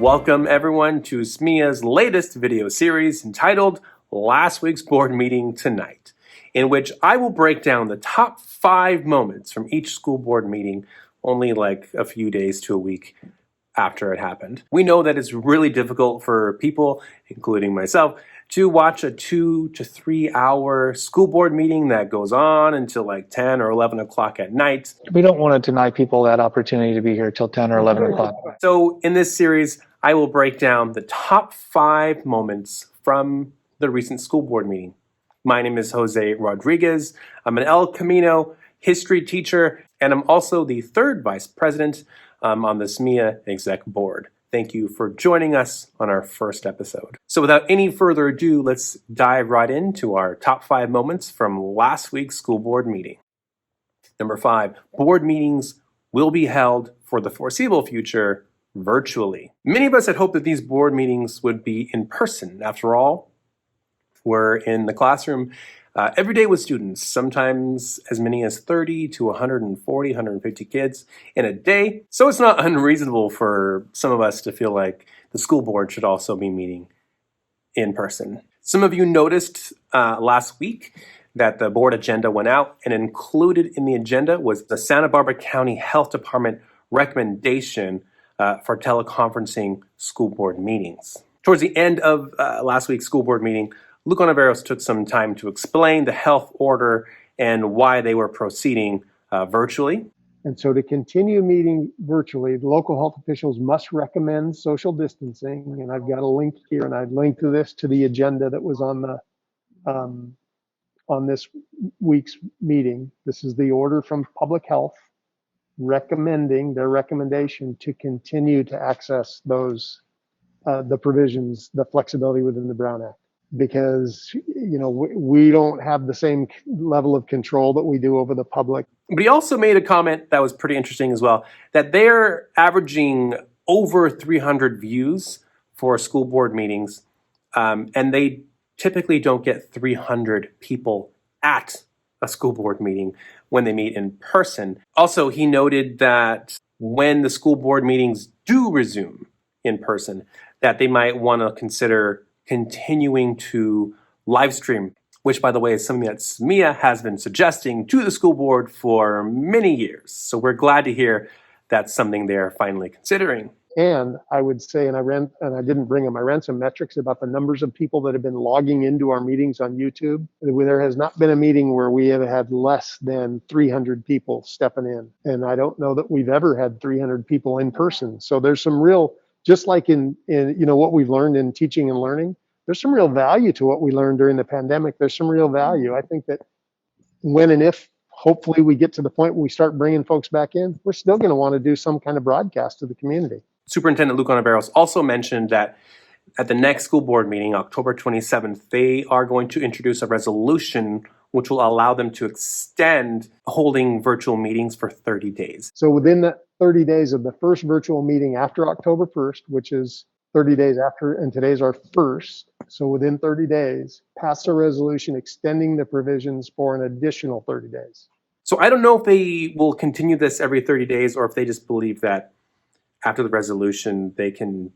Welcome everyone to SMEEA's latest video series entitled Last Week's Board Meeting Tonight, in which I will break down the top 5 moments from each school board meeting only like a few days to a week after it happened. We know that it's really difficult for people, including myself, to watch a 2 to 3 hour school board meeting that goes on until like 10 or 11 o'clock at night. We don't want to deny people that opportunity to be here till 10 or 11 o'clock. So in this series, I will break down the top 5 moments from the recent school board meeting. My name is Jose Rodriguez. I'm an El Camino history teacher, and I'm also the 3rd vice president on the SMEEA exec board. Thank you for joining us on our first episode. So without any further ado, let's dive right into our top 5 moments from last week's school board meeting. Number 5, board meetings will be held for the foreseeable future virtually. Many of us had hoped that these board meetings would be in person. After all, we're in the classroom every day with students, sometimes as many as 30 to 140, 150 kids in a day. So it's not unreasonable for some of us to feel like the school board should also be meeting in person. Some of you noticed last week that the board agenda went out, and included in the agenda was the Santa Barbara County Health Department recommendation for teleconferencing school board meetings. Towards the end of last week's school board meeting, Luke Oliveros took some time to explain the health order and why they were proceeding virtually. And so to continue meeting virtually, the local health officials must recommend social distancing. And I've got a link here, and I've linked to this to the agenda that was on the on this week's meeting. This is the order from Public Health recommending their recommendation to continue to access those the provisions, the flexibility within the Brown Act. Because, you know, we don't have the same level of control that we do over the public. But he also made a comment that was pretty interesting as well, that they're averaging over 300 views for school board meetings, and they typically don't get 300 people at a school board meeting when they meet in person. Also, he noted that when the school board meetings do resume in person, that they might want to consider continuing to live stream, which, by the way, is something that SMEEA has been suggesting to the school board for many years. So we're glad to hear that's something they're finally considering. And I would say, and I didn't bring them, I ran some metrics about the numbers of people that have been logging into our meetings on YouTube. There has not been a meeting where we have had less than 300 people stepping in. And I don't know that we've ever had 300 people in person. So there's some real, just like in you know what we've learned in teaching and learning, there's some real value to what we learned during the pandemic. There's some real value. I think that when and if hopefully we get to the point where we start bringing folks back in, we're still going to want to do some kind of broadcast to the community. Superintendent Luke Oliveros also mentioned that at the next school board meeting, October 27th, they are going to introduce a resolution which will allow them to extend holding virtual meetings for 30 days. So within that 30 days of the first virtual meeting after October 1st, which is 30 days after, and today's our first, so within 30 days, pass a resolution extending the provisions for an additional 30 days. So I don't know if they will continue this every 30 days or if they just believe that after the resolution, they can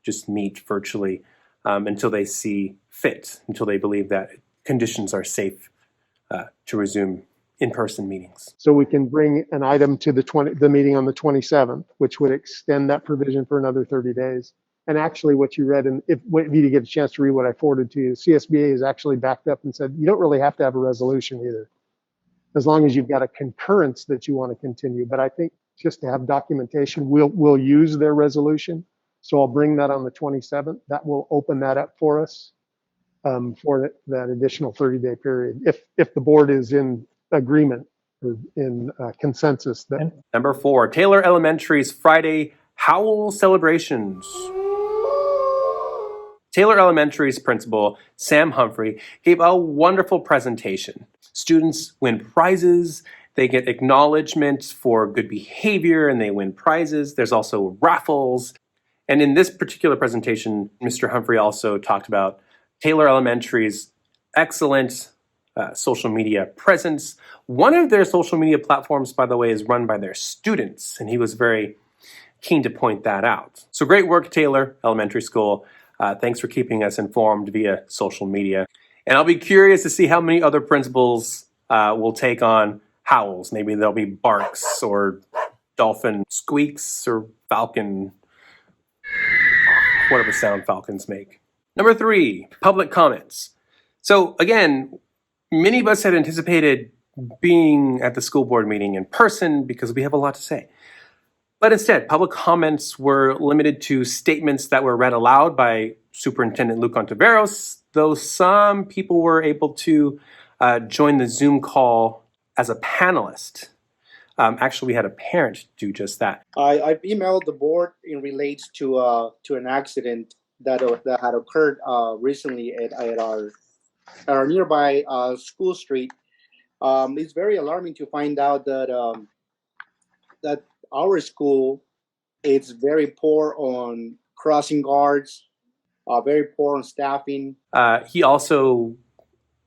just meet virtually until they see fit, until they believe that conditions are safe to resume in-person meetings. So we can bring an item to the meeting on the 27th, which would extend that provision for another 30 days. And actually what you read, and if you get a chance to read what I forwarded to you, CSBA has actually backed up and said, you don't really have to have a resolution either, as long as you've got a concurrence that you want to continue. But I think just to have documentation, we'll use their resolution. So I'll bring that on the 27th. That will open that up for us for that additional 30-day period, if the board is in agreement or in consensus. Number 4, Taylor Elementary's Friday Howl celebrations. Taylor Elementary's principal, Sam Humphrey, gave a wonderful presentation. Students win prizes, they get acknowledgement for good behavior, and they win prizes. There's also raffles. And in this particular presentation, Mr. Humphrey also talked about Taylor Elementary's excellent social media presence. One of their social media platforms, by the way, is run by their students, and he was very keen to point that out. So great work, Taylor Elementary School. Thanks for keeping us informed via social media. And I'll be curious to see how many other principals will take on howls. Maybe there'll be barks or dolphin squeaks or falcon, whatever sound falcons make. Number 3, public comments. So again, many of us had anticipated being at the school board meeting in person because we have a lot to say. But instead, public comments were limited to statements that were read aloud by Superintendent Luke Ontiveros, though some people were able to join the Zoom call as a panelist. Actually, we had a parent do just that. I've emailed the board in relates to an accident that had occurred recently at our nearby school street. It's very alarming to find out that that our school is very poor on crossing guards, very poor on staffing. He also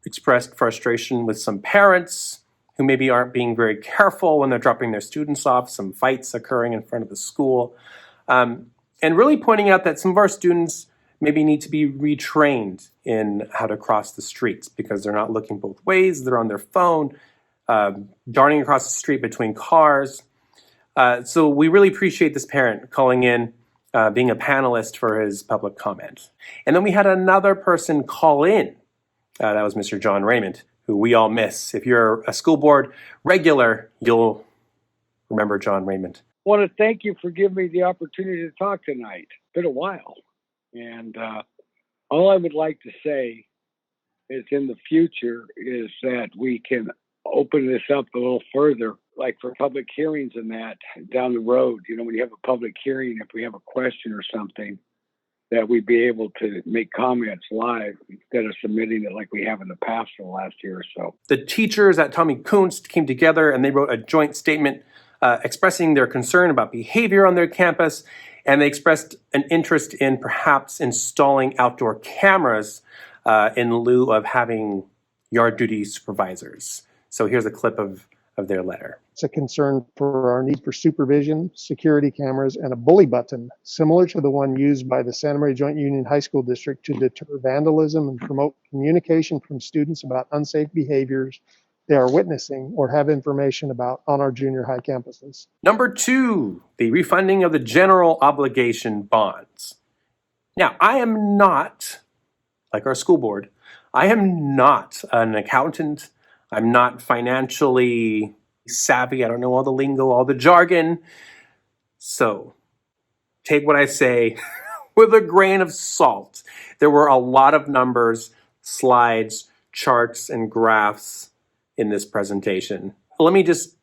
expressed frustration with some parents who maybe aren't being very careful when they're dropping their students off, some fights occurring in front of the school, and really pointing out that some of our students maybe need to be retrained in how to cross the streets because they're not looking both ways, they're on their phone, darting across the street between cars. So we really appreciate this parent calling in, being a panelist for his public comment. And then we had another person call in. That was Mr. John Raymond, who we all miss. If you're a school board regular, you'll remember John Raymond. I want to thank you for giving me the opportunity to talk tonight. It's been a while. And all I would like to say is in the future is that we can open this up a little further, like for public hearings and that down the road. You know, when you have a public hearing, if we have a question or something, that we'd be able to make comments live instead of submitting it like we have in the past for the last year or so. The teachers at Tommy Kunst came together and they wrote a joint statement expressing their concern about behavior on their campus, and they expressed an interest in perhaps installing outdoor cameras in lieu of having yard duty supervisors. So here's a clip of their letter. It's a concern for our need for supervision, security cameras, and a bully button, similar to the one used by the Santa Maria Joint Union High School District to deter vandalism and promote communication from students about unsafe behaviors they are witnessing or have information about on our junior high campuses. Number 2, the refunding of the general obligation bonds. Now, I am not, like our school board, I am not an accountant. I'm not financially savvy. I don't know all the lingo, all the jargon. So take what I say with a grain of salt. There were a lot of numbers, slides, charts, and graphs in this presentation. Let me just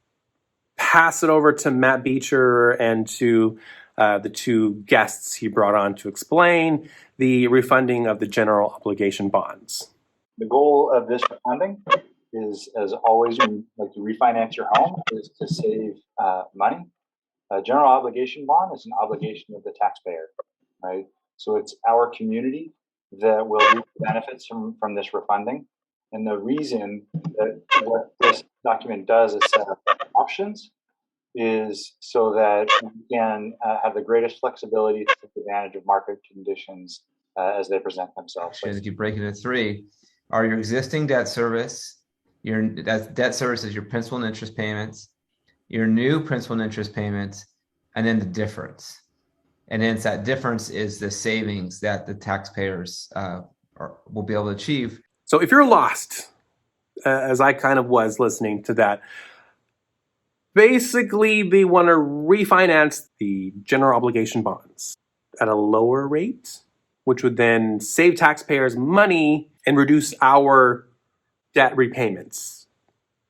pass it over to Matt Beecher and to the 2 guests he brought on to explain the refunding of the general obligation bonds. The goal of this refunding is, as always, when like you refinance your home, is to save money. A general obligation bond is an obligation of the taxpayer, right? So it's our community that will reap the benefits from this refunding. And the reason that what this document does is set up options is so that we can have the greatest flexibility to take advantage of market conditions as they present themselves. So if you break it into 3, are your existing debt service, your debt service is your principal and interest payments, your new principal and interest payments, and then the difference. And then that difference is the savings that the taxpayers will be able to achieve. So if you're lost, as I kind of was listening to that, basically they want to refinance the general obligation bonds at a lower rate, which would then save taxpayers money and reduce our debt repayments.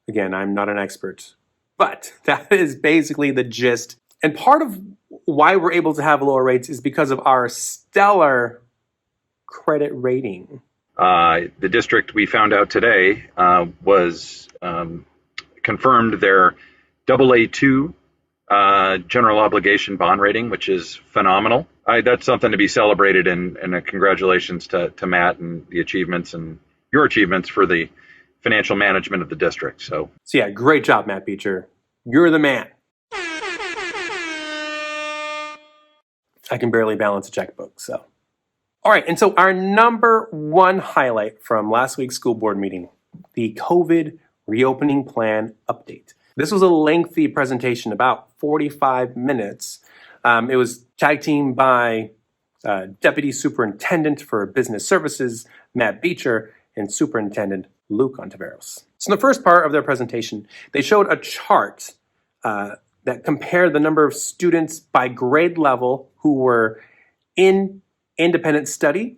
Again, I'm not an expert, but that is basically the gist. And part of why we're able to have lower rates is because of our stellar credit rating. The district, we found out today, was confirmed their AA2 general obligation bond rating, which is phenomenal. That's something to be celebrated, and congratulations to Matt and the achievements and your achievements for the financial management of the district. So yeah, great job, Matt Beecher. You're the man. I can barely balance a checkbook. So, all right. And so our number one highlight from last week's school board meeting, the COVID reopening plan update. This was a lengthy presentation, about 45 minutes. It was tag teamed by Deputy Superintendent for Business Services, Matt Beecher, and Superintendent Luke Ontiveros. So in the first part of their presentation, they showed a chart that compared the number of students by grade level who were in independent study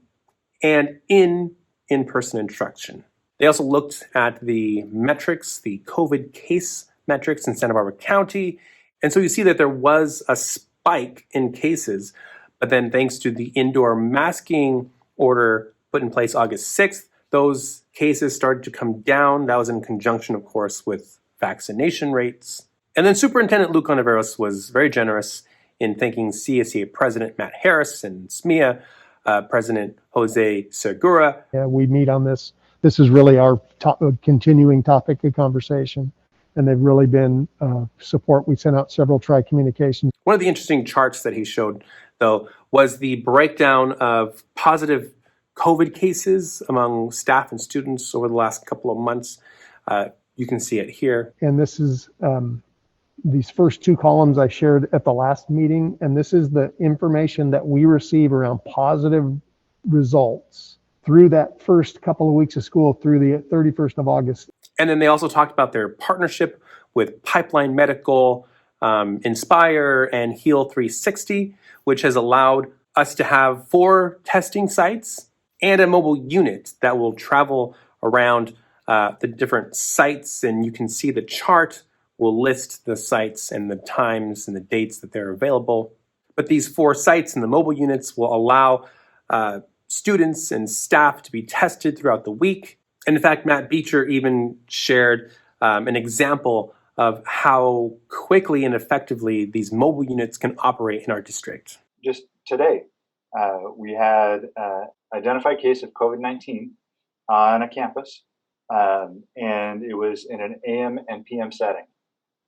and in-person instruction. They also looked at the metrics, the COVID case metrics in Santa Barbara County. And so you see that there was a spike in cases, but then thanks to the indoor masking order put in place August 6th, those cases started to come down. That was in conjunction, of course, with vaccination rates. And then Superintendent Luke Ontiveros was very generous in thanking CSEA President Matt Harris and SMEEA President Jose Segura. Yeah, we meet on this. This is really our continuing topic of conversation, and they've really been support. We sent out several tri-communications. One of the interesting charts that he showed, though, was the breakdown of positive COVID cases among staff and students over the last couple of months. You can see it here. And this is these first two columns I shared at the last meeting, and this is the information that we receive around positive results through that first couple of weeks of school through the 31st of August. And then they also talked about their partnership with Pipeline Medical, Inspire, and Heal 360, which has allowed us to have 4 testing sites and a mobile unit that will travel around the different sites. And you can see the chart will list the sites and the times and the dates that they're available. But these 4 sites and the mobile units will allow students and staff to be tested throughout the week. And in fact, Matt Beecher even shared an example of how quickly and effectively these mobile units can operate in our district. Just today, we had identified case of COVID-19 on a campus, and it was in an AM and PM setting.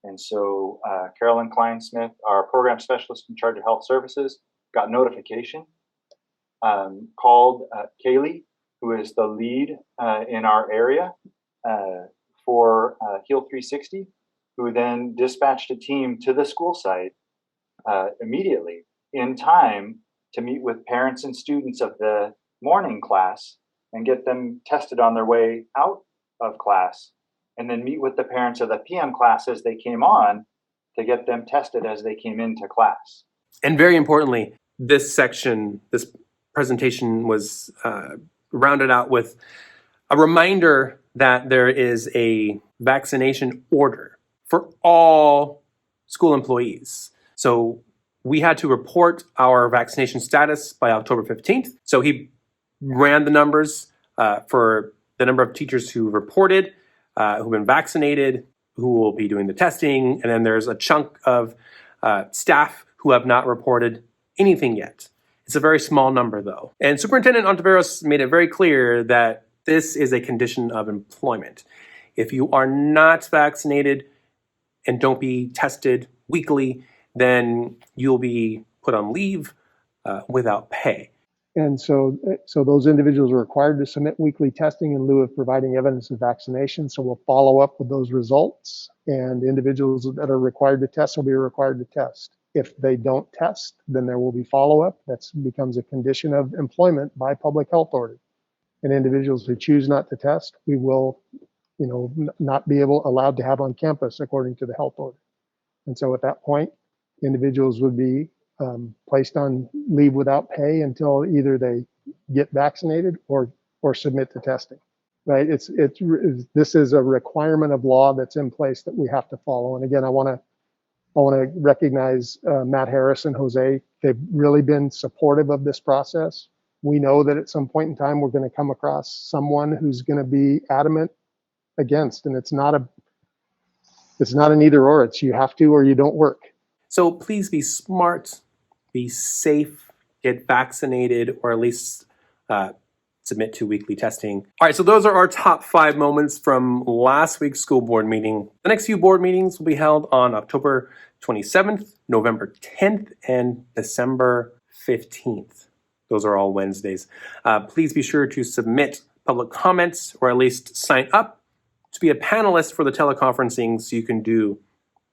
And so Carolyn Klein-Smith, our program specialist in charge of health services, got notification, called Kaylee, who is the lead in our area for Heal 360, who then dispatched a team to the school site immediately in time to meet with parents and students of the morning class and get them tested on their way out of class, and then meet with the parents of the PM class as they came on to get them tested as they came into class. And very importantly, this presentation was rounded out with a reminder that there is a vaccination order for all school employees. So we had to report our vaccination status by October 15th. So he ran the numbers for the number of teachers who reported, who've been vaccinated, who will be doing the testing. And then there's a chunk of staff who have not reported anything yet. It's a very small number, though. And Superintendent Ontiveros made it very clear that this is a condition of employment. If you are not vaccinated and don't be tested weekly, then you'll be put on leave without pay. And so those individuals are required to submit weekly testing in lieu of providing evidence of vaccination. So we'll follow up with those results, and individuals that are required to test will be required to test. If they don't test, then there will be follow-up. That becomes a condition of employment by public health order. And individuals who choose not to test, we will, not be allowed to have on campus according to the health order. And so at that point, individuals would be placed on leave without pay until either they get vaccinated or submit to testing. Right? This is a requirement of law that's in place that we have to follow. And again, I want to recognize Matt Harris and Jose. They've really been supportive of this process. We know that at some point in time we're going to come across someone who's going to be adamant against, and it's not an either or. It's you have to or you don't work. So please be smart, be safe, get vaccinated, or at least submit to weekly testing. All right, so those are our top 5 moments from last week's school board meeting. The next few board meetings will be held on October 27th, November 10th, and December 15th. Those are all Wednesdays. Please be sure to submit public comments or at least sign up to be a panelist for the teleconferencing so you can do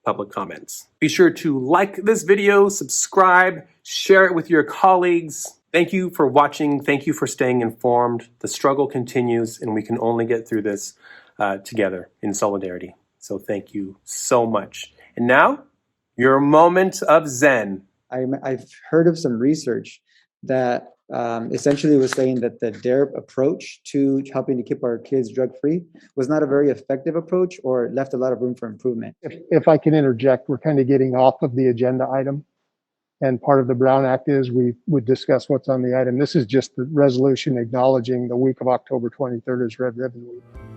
public comments. Be sure to like this video, subscribe, share it with your colleagues. Thank you for watching. Thank you for staying informed. The struggle continues and we can only get through this together in solidarity. So thank you so much. And now, your moment of Zen. I've heard of some research that essentially was saying that the DARE approach to helping to keep our kids drug-free was not a very effective approach or left a lot of room for improvement. If I can interject, we're kind of getting off of the agenda item. And part of the Brown Act is we would discuss what's on the item. This is just the resolution acknowledging the week of October 23rd as Red Ribbon Week.